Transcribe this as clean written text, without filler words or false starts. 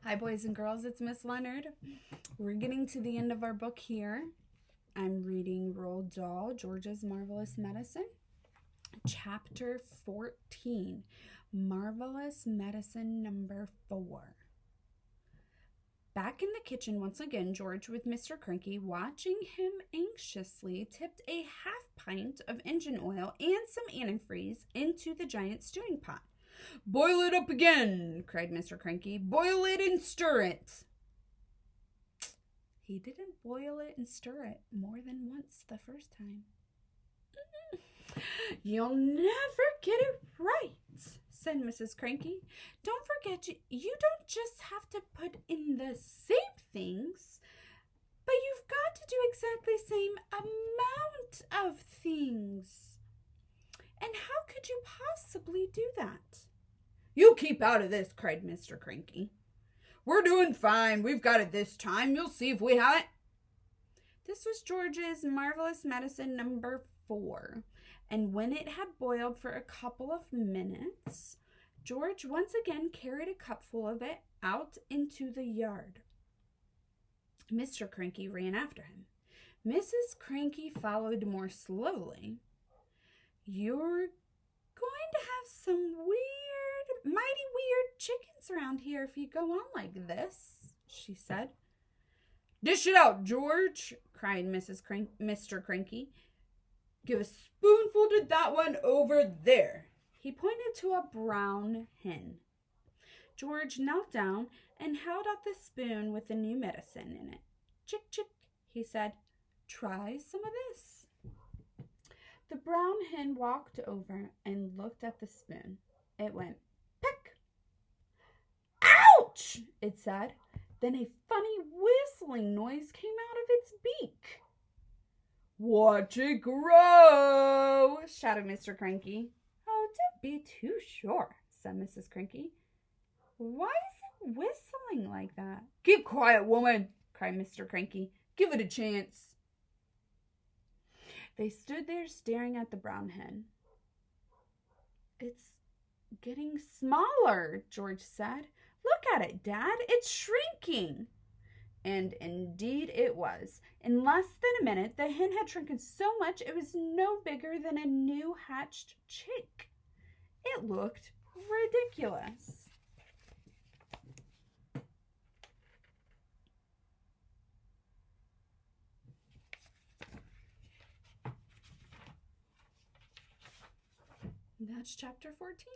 Hi, boys and girls. It's Miss Leonard. We're getting to the end of our book here. I'm reading Roald Dahl, George's Marvelous Medicine, Chapter 14, Marvelous Medicine number 4. Back in the kitchen once again, George, with Mr. Cranky, watching him anxiously, tipped a half pint of engine oil and some antifreeze into the giant stewing pot. "Boil it up again," cried Mr. Cranky. "Boil it and stir it." He didn't boil it and stir it more than once the first time. "You'll never get it right," said Mrs. Cranky. "Don't forget, you don't just have to put in the same things, but you've got to do exactly the same amount of things. And how could you possibly do that?" "You keep out of this," cried Mr. Cranky. "We're doing fine. We've got it this time. You'll see if we haven't." This was George's Marvelous Medicine number 4, and when it had boiled for a couple of minutes, George once again carried a cupful of it out into the yard. Mr. Cranky ran after him. Mrs. Cranky followed more slowly. "You're going to have some mighty weird chickens around here if you go on like this," she said. "Dish it out, George," cried Mr. Cranky. "Give a spoonful to that one over there." He pointed to a brown hen. George knelt down and held out the spoon with the new medicine in it. "Chick, chick," he said. "Try some of this." The brown hen walked over and looked at the spoon. It went peck. "Ouch!" it said. Then a funny whistling noise came out of its beak. "Watch it grow!" shouted Mr. Cranky. "Oh, don't be too sure," said Mrs. Cranky. "Why is it whistling like that?" "Keep quiet, woman," cried Mr. Cranky. "Give it a chance." They stood there staring at the brown hen. "It's getting smaller," George said. "Look at it, Dad. It's shrinking." And indeed it was. In less than a minute, the hen had shrunken so much it was no bigger than a new hatched chick. It looked ridiculous. That's chapter 14.